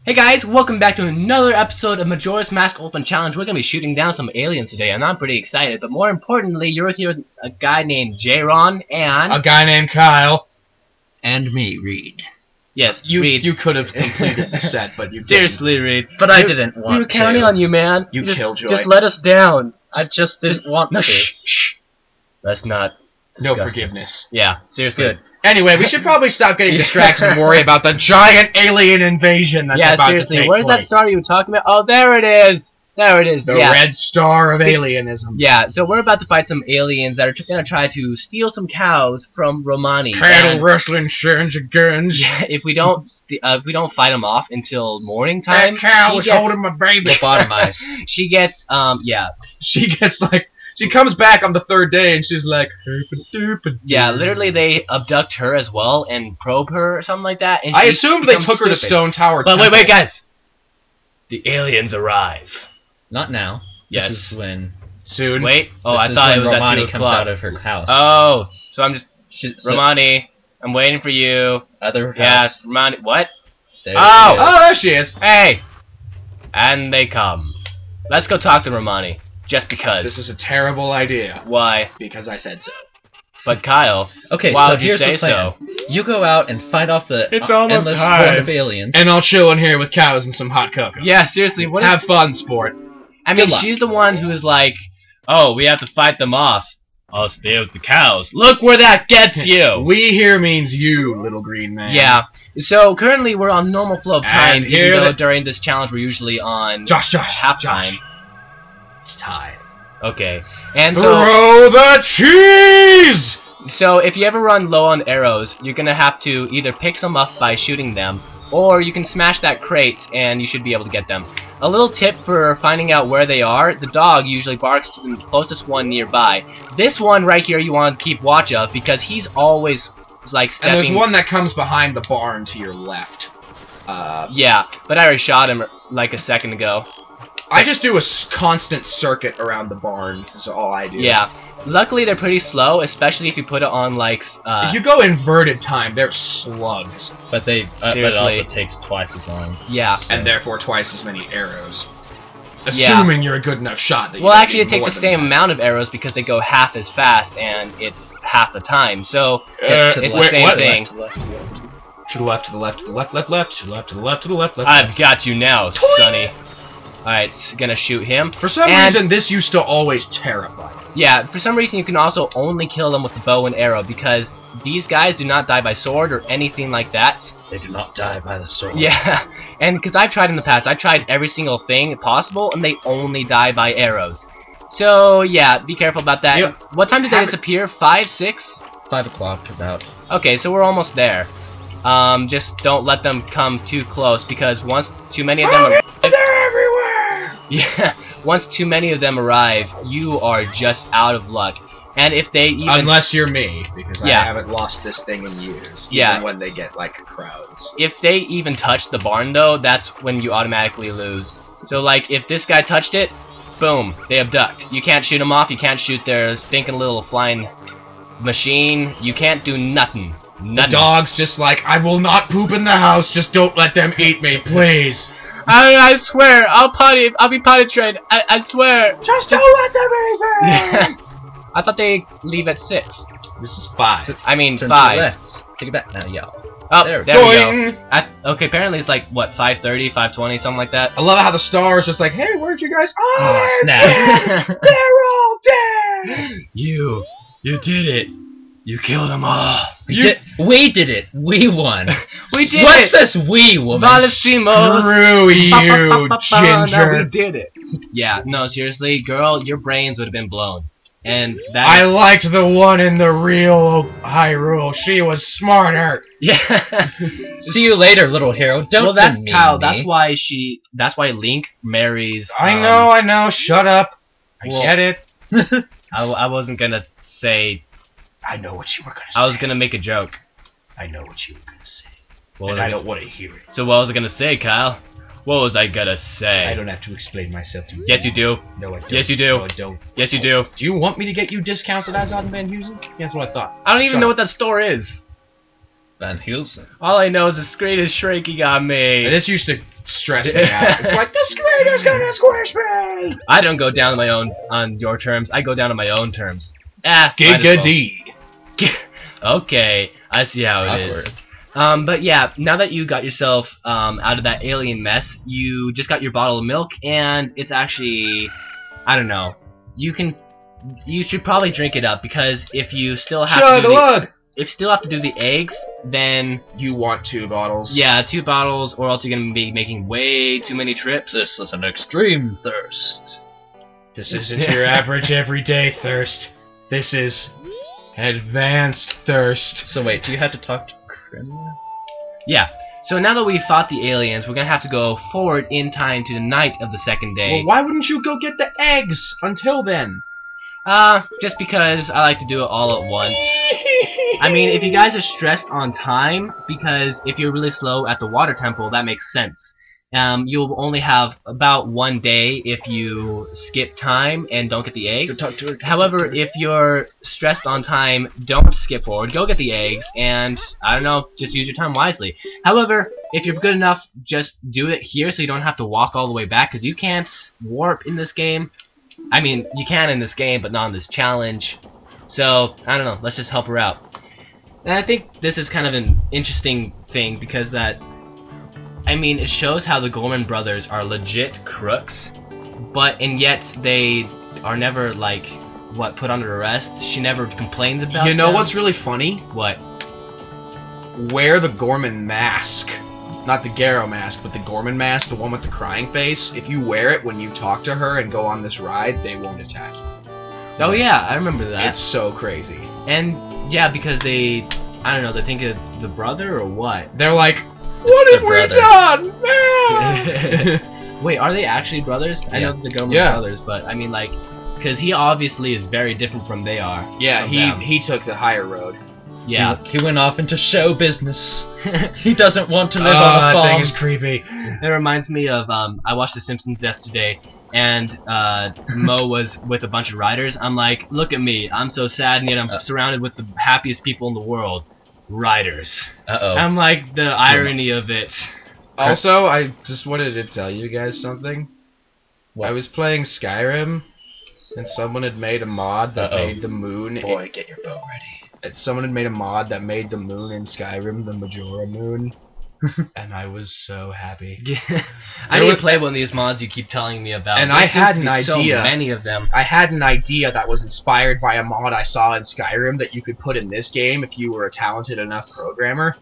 Hey guys, welcome back to another episode of Majora's Mask Open Challenge. We're gonna be shooting down some aliens today, and I'm pretty excited. But more importantly, you're here with a guy named JRon and a guy named Kyle, and me, Reid. Yes, Reid. You could have completed the set, but you seriously, Reid. But I didn't want to. We were counting on you, man. You killjoy. Just let us down. I just didn't want to. Shh. Let's not. No discuss forgiveness. it. Yeah, seriously. Good. Anyway, we should probably stop getting distracted and worry about the giant alien invasion that's about to take where's place. that star you were talking about? Oh, there it is! There it is, The red star of alienism. Yeah, so we're about to fight some aliens that are gonna try to steal some cows from Romani. Cattle rustling sons of guns. Yeah, if we don't fight them off until morning time, that cow was holding my baby. Lobotomized. She gets, yeah. She gets like, she comes back on the third day and she's like, yeah, literally they abduct her as well and probe her or something like that. And I assumed they took her to Stone Tower. But wait, guys. The aliens arrive. Not now. Yes. This is when. Soon. Wait. Oh, I thought it was Romani at 2 comes o'clock. out of her house. Oh, so I'm just Romani. I'm waiting for you. Other house. Yes, Romani. What? Oh, there she is. Hey. And they come. Let's go talk to Romani. Just because. This is a terrible idea. Why? Because I said so. But Kyle, okay, why so would you here's say the plan. so? You go out and fight off the almost endless time. horde of aliens. And I'll chill in here with cows and some hot cocoa. Yeah, seriously, what is... Have fun, sport. I mean, Good luck. she's the one who's like, oh, we have to fight them off. I'll stay with the cows. Look where that gets you! We here means you, little green man. Yeah. So, currently we're on normal flow of time, And even though during this challenge we're usually on halftime. It's time. Okay. And so... Throw the cheese! So, if you ever run low on arrows, you're gonna have to either pick some up by shooting them, or you can smash that crate and you should be able to get them. A little tip for finding out where they are, the dog usually barks to the closest one nearby. This one right here you want to keep watch of because he's always like stepping... And there's one that comes behind the barn to your left. Yeah, but I already shot him like a second ago. I just do a constant circuit around the barn, is all I do. Yeah. Luckily they're pretty slow, especially if you put it on like... if you go inverted time, they're slugs. But it also takes twice as long. Yeah. And therefore twice as many arrows. Assuming you're a good enough shot. That well, actually it takes the same amount of arrows because they go half as fast and it's half the time. So, it's the same thing. To the left, to the left, to the left, left, left, to the left, to the left, to the left, left. I've got you now, Sonny. Alright, gonna shoot him. For some reason, this used to always terrify me. Yeah, for some reason you can also only kill them with the bow and arrow because these guys do not die by sword or anything like that. They do not die by the sword. Yeah, and because I've tried in the past, I've tried every single thing possible and they only die by arrows. So, yeah, be careful about that. Yep. What time did they disappear? 5, 6? 5 o'clock about. Okay, so we're almost there. Just don't let them come too close because once too many of them arrive... They're everywhere! Yeah, once too many of them arrive, you are just out of luck. And if they even... Unless you're me, because I haven't lost this thing in years. Yeah. Even when they get, like, crowds. If they even touch the barn, though, that's when you automatically lose. So, like, if this guy touched it, boom, they abduct. You can't shoot them off, you can't shoot their stinking little flying machine. You can't do nothing. The dog's just like, I will not poop in the house, just don't let them eat me, please. I swear, I'll be potty trained. I swear. Just don't let them eat me! Yeah. I thought they leave at 6. This is 5. I mean, Turn 5. to the left. Take it back now, y'all. Oh, there we go. Going. Okay, apparently it's like, what, 5:30, 5:20, something like that? I love how the star is just like, hey, where'd you guys... Oh, snap. They're all dead! You did it. You killed them all. We did it. We won. We did What's it. this we, woman? Valissimo. Screw you, No, ginger. we did it. Yeah, no, seriously, girl, your brains would have been blown. And that I liked the one in the real Hyrule. She was smarter. Yeah. See you later, little hero. Don't Well, that's demean Kyle. me. That's why Link marries. I know. Shut up. I get it. I wasn't gonna say. I know what you were gonna say. I was gonna make a joke. I know what you were gonna say. Well, and I don't want to hear it. So what was I gonna say, Kyle? What was I gonna say? I don't have to explain myself to you. Yes, you do. No, I don't. Yes, you do. No, I don't. Yes, you do. Do you want me to get you discounts at Azad and Van Heusen? That's what I thought. I don't even know what that store is. Van Helsing. All I know is the screen is shrinking on me. This used to stress me out. It's like, the screen is gonna squish me! I don't go down on your terms. I go down on my own terms. Ah, might as well. Giga-D. Okay, I see how it is. But yeah, now that you got yourself out of that alien mess, you just got your bottle of milk, and it's actually, I don't know. You should probably drink it up, because if you still have to do the eggs, then you want 2 bottles. Yeah, 2 bottles, or else you're gonna be making way too many trips. This is an extreme thirst. This isn't your average everyday thirst. This is advanced thirst. So wait, do you have to talk to Cremia? Yeah. So now that we fought the aliens, we're gonna have to go forward in time to the night of the second day. Well, why wouldn't you go get the eggs until then? Just because I like to do it all at once. I mean, if you guys are stressed on time, because if you're really slow at the water temple, that makes sense. You'll only have about 1 day if you skip time and don't get the eggs. However, if you're stressed on time, don't skip forward, go get the eggs, and, I don't know, just use your time wisely. However, if you're good enough, just do it here so you don't have to walk all the way back, because you can't warp in this game. I mean, you can in this game, but not in this challenge. So, I don't know, let's just help her out. And I think this is kind of an interesting thing, because I mean, it shows how the Gorman brothers are legit crooks, and yet they are never, like, put under arrest. She never complains about them. You know what's really funny? What? Wear the Gorman mask. Not the Garrow mask, but the Gorman mask, the one with the crying face. If you wear it when you talk to her and go on this ride, they won't attack you. Oh yeah, I remember that. It's so crazy. And, yeah, because I don't know, they think it's the brother or what? They're like, what have we done? Man! Wait, are they actually brothers? Yeah. I know the Gorman brothers, but I mean, like, because he obviously is very different from they are. Yeah, he took the higher road. Yeah. He went off into show business. He doesn't want to live on a farm. That thing is creepy. It reminds me of, I watched The Simpsons yesterday, and Mo was with a bunch of writers. I'm like, look at me, I'm so sad, and yet I'm surrounded with the happiest people in the world. Writers. Uh-oh. I'm like, the irony of it. Also, I just wanted to tell you guys something. What? I was playing Skyrim, and someone had made a mod that made the moon... Boy, get your bow ready. Someone had made a mod that made the moon in Skyrim the Majora moon. And I was so happy. Yeah. I need to play one of these mods you keep telling me about. And I had an idea. So many of them. I had an idea that was inspired by a mod I saw in Skyrim that you could put in this game if you were a talented enough programmer.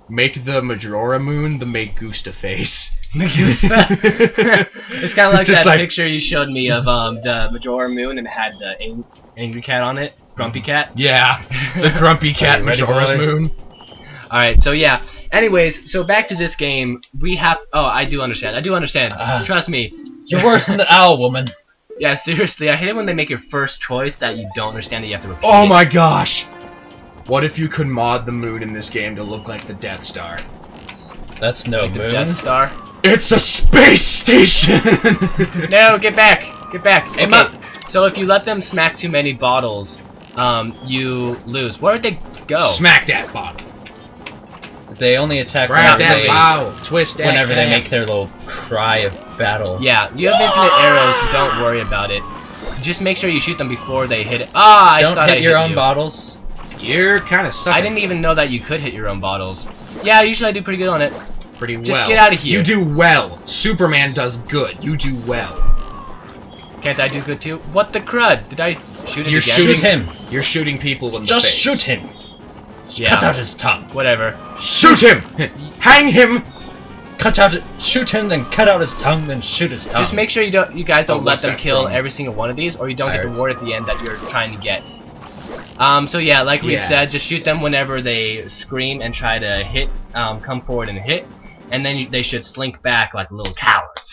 Make the Majora moon the Megusta face. Megusta? It's kind of like that picture you showed me of the Majora moon and had the angry cat on it. Grumpy cat? Yeah. The grumpy cat Majora's moon. Alright, so yeah. Anyways, so back to this game, we have... Oh, I do understand. Trust me. You're worse than the owl woman. Yeah, seriously, I hate it when they make your first choice that you don't understand that you have to repeat Oh my gosh! What if you could mod the moon in this game to look like the Death Star? That's no like moon. The Death Star? It's a space station! No, get back! Get back! Okay, so if you let them smack too many bottles, you lose. Where would they go? Smack that bottle. They only attack whenever they make their little cry of battle. Yeah, you have infinite arrows, so don't worry about it. Just make sure you shoot them before they hit it. Ah, I don't thought hit I your hit own you. bottles. You're kind of sucking. I didn't even know that you could hit your own bottles. Yeah, usually I do pretty good on it. Pretty well. Just get out of here. You do well. Superman does good. You do well. Can't I do good too? What the crud? Did I shoot it again? Shoot him. You're shooting people in the Just face. shoot him. Yeah. Cut out his tongue. Whatever. Shoot him! Hang him! Shoot him, then cut out his tongue, then shoot his tongue. Just make sure you guys don't let them kill every single one of these, or you don't get the reward at the end that you're trying to get. So yeah, like Reid said, just shoot them whenever they scream and try to hit, come forward and hit, and then they should slink back like little cowards.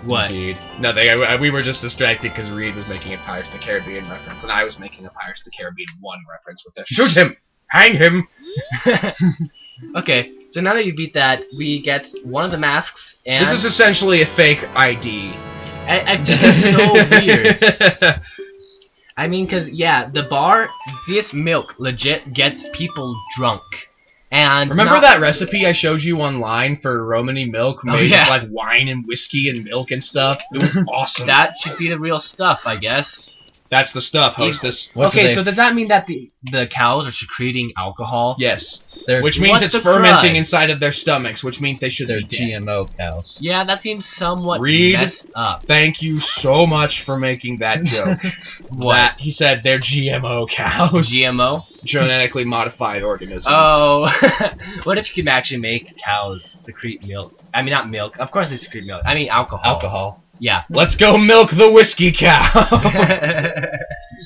What? Indeed. Nothing. We were just distracted because Reid was making a Pirates of the Caribbean reference, and I was making a Pirates of the Caribbean 1 reference with the shoot him! Hang him! Okay, so now that you beat that, we get one of the masks, and... This is essentially a fake ID. I think it's so weird. I mean, because, yeah, the bar, this milk legit gets people drunk. And remember that recipe I showed you online for Romani milk made with, like, wine and whiskey and milk and stuff? It was awesome. That should be the real stuff, I guess. That's the stuff, hostess. Okay, so does that mean that the cows are secreting alcohol? Yes. Which means it's fermenting inside of their stomachs, which means they should be dead. GMO cows. Yeah, that seems somewhat Reid, messed up. Thank you so much for making that joke. What? He said they're GMO cows. GMO? Genetically modified organisms. Oh, what if you can actually make cows secrete milk? I mean, not milk. Of course they secrete milk. I mean alcohol. Alcohol. Yeah. Let's go milk the whiskey cow.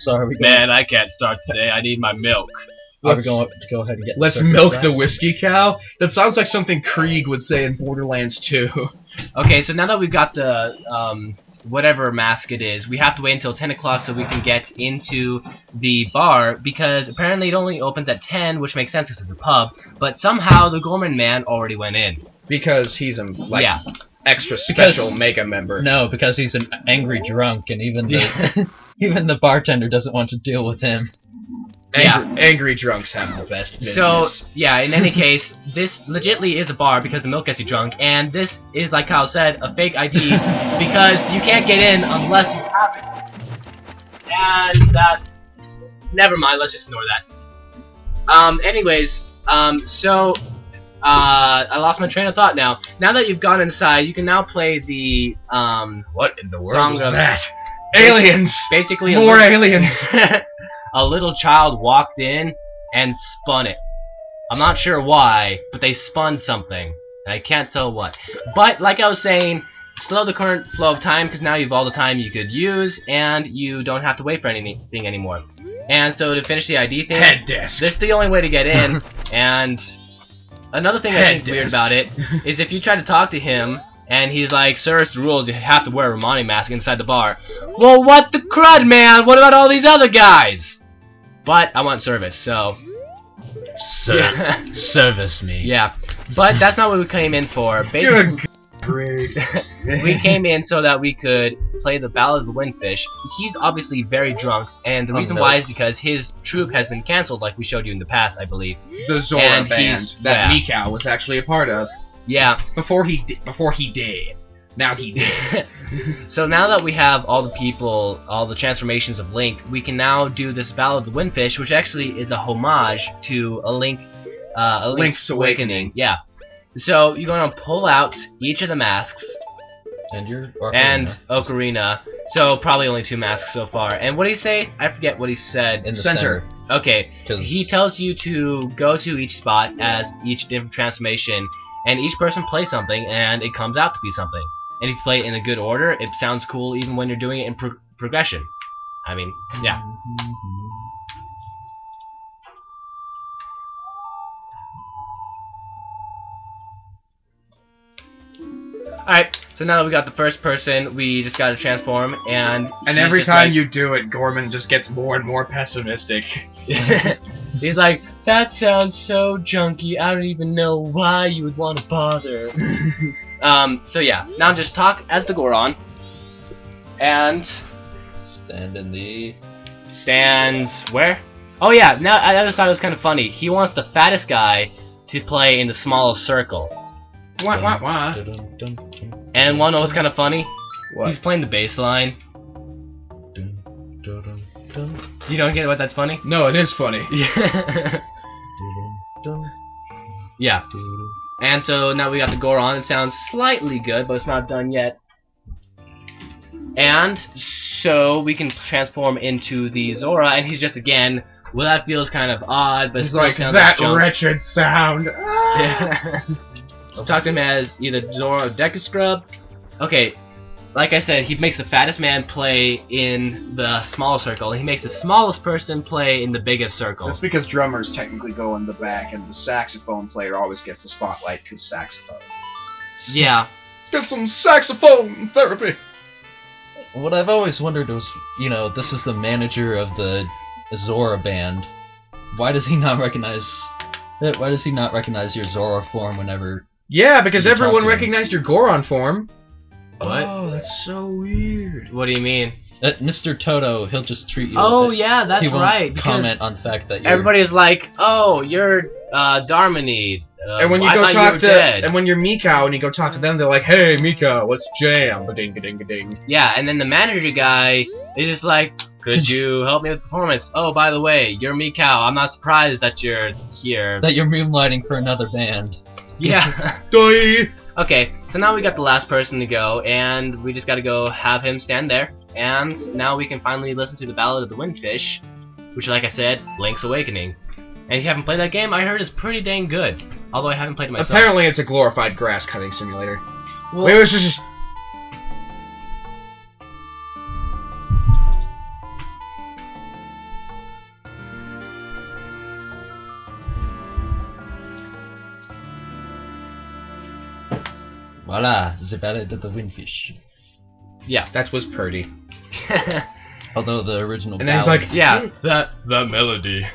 Sorry, man, I can't start today. I need my milk. Are we going to go ahead and get Let's milk the whiskey cow? That sounds like something Krieg would say in Borderlands 2. Okay, so now that we've got the, whatever mask it is, we have to wait until 10 o'clock so we can get into the bar, because apparently it only opens at 10, which makes sense because it's a pub, but somehow the Gorman man already went in. Because he's a, like, yeah. extra special mega member. No, because he's an angry drunk, and even the even the bartender doesn't want to deal with him. Angry drunks have the best business. So, yeah, in any case, this legitly is a bar because the milk gets you drunk, and this is, like Kyle said, a fake ID because you can't get in unless you have it. And that... Never mind, let's just ignore that. I lost my train of thought now. Now that you've gone inside, you can now play the, what in the world song was of that? Aliens! Basically, more aliens! A little child walked in and spun it. I'm not sure why, but they spun something. I can't tell what. But, like I was saying, slow the current flow of time, because now you have all the time you could use, and you don't have to wait for anything anymore. And so to finish the ID thing, Head desk. this is the only way to get in, and another thing I think is weird about it is if you try to talk to him, and he's like, sir, it's the rules, you have to wear a Romani mask inside the bar. Well, what the crud, man? What about all these other guys? But I want service, so... Service me. Yeah, but that's not what we came in for. Basically, we came in so that we could play the Ballad of the Windfish. He's obviously very drunk, and the reason why is because his troupe has been cancelled, like we showed you in the past, I believe. The Zora band that Mikau was actually a part of. Yeah. Before he did. Now he did. So now that we have all the people, all the transformations of Link, we can now do this Ballad of the Windfish, which actually is a homage to a Link's Awakening. Yeah. So you're going to pull out each of the masks. And Ocarina. So probably only 2 masks so far. And what did he say? I forget what he said. In the center. Okay. He tells you to go to each spot as each different transformation, and each person plays something, and it comes out to be something. And if you play it in a good order, it sounds cool even when you're doing it in progression. I mean, yeah. Alright, so now that we got the first person, we just gotta transform, and every time you do it, Gorman just gets more and more pessimistic. He's like, that sounds so junky, I don't even know why you would want to bother. So yeah, now just talk as the Goron, and... Stands where? Oh yeah, now I just thought it was kind of funny. He wants the fattest guy to play in the smallest circle. What? And one was kind of funny. What? He's playing the bass line. You don't get what that's funny? No, it is funny. Yeah. And so now we got the Goron. It sounds slightly good, but it's not done yet. And so we can transform into the Zora, and he's just again. Well, that feels kind of odd, but it's like that wretched sound. Talk to him as either Zora or Deca Scrub. Okay, like I said, he makes the fattest man play in the smallest circle, and he makes the smallest person play in the biggest circle. That's because drummers technically go in the back, and the saxophone player always gets the spotlight because saxophone. Yeah. Get some saxophone therapy! What I've always wondered was, you know, this is the manager of the Zora band. Why does he not recognize your Zora form whenever... Yeah, because everyone recognized your Goron form. What? Oh, that's so weird. What do you mean? Mr. Toto, he'll just treat you. Oh with it. yeah, that's He won't right. comment on the fact that you're... Everybody's like, "Oh, you're Darmony." And when you I go thought talk were to, dead. and when you're Mikau and you go talk to them, they're like, "Hey, Mika, what's jam?" Ba-ding, ding, ding. Yeah, and then the manager guy is just like, "Could you help me with performance? Oh, by the way, you're Mikau. I'm not surprised that you're here." That you're moonlighting for another band. Yeah. Die. Okay, so now we got the last person to go, and we just gotta go have him stand there. And now we can finally listen to the Ballad of the Windfish, which, like I said, Link's Awakening. And if you haven't played that game, I heard it's pretty dang good. Although I haven't played it myself. Apparently, it's a glorified grass cutting simulator. Well, Wait, just... Voila, the Ballad of the Windfish. yeah. That was pretty. Although the original And then he's ballad, like, Yeah, the melody.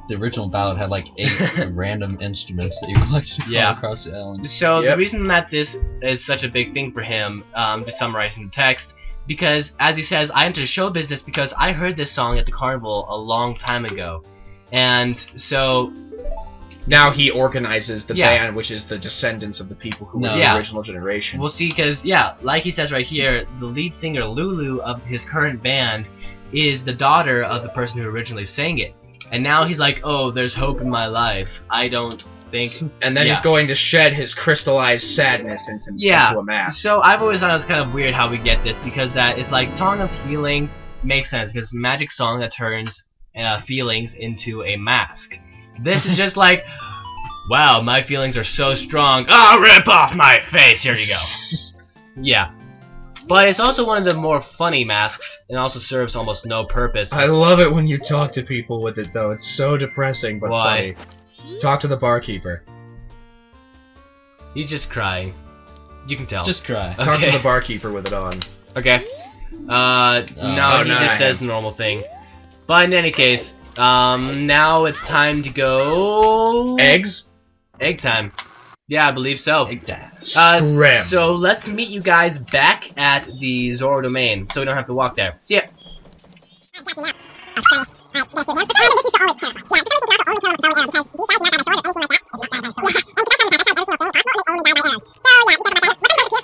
the original ballad had like 8 random instruments that you collected Yeah. across the island. So Yep. the reason that this is such a big thing for him, to summarize in the text, because as he says, I entered show business because I heard this song at the carnival a long time ago, and so now he organizes the Yeah. band, which is the descendants of the people who were No. the Yeah. original generation. we'll see. Because yeah, like he says right here, the lead singer Lulu of his current band is the daughter of the person who originally sang it, and now he's like, oh, there's hope in my life. I don't think. And then Yeah. he's going to shed his crystallized sadness into a mask. So I've always thought it was kind of weird how we get this, because that it's like Song of Healing makes sense because it's a magic song that turns feelings into a mask. This is just like, wow, my feelings are so strong. I'll rip off my face. Here you go. Yeah, but it's also one of the more funny masks, and also serves almost no purpose. I love it when you talk to people with it, though. It's so depressing, but Why? funny. Talk to the barkeeper. He's just crying. You can tell. Just cry. Okay. Talk to the barkeeper with it on. Okay. No, he no, just I says the normal thing. But in any case, now it's time to go... Eggs? Egg time. Yeah, I believe so. Egg dash. Scram. So let's meet you guys back at the Zoro domain, so we don't have to walk there. See ya.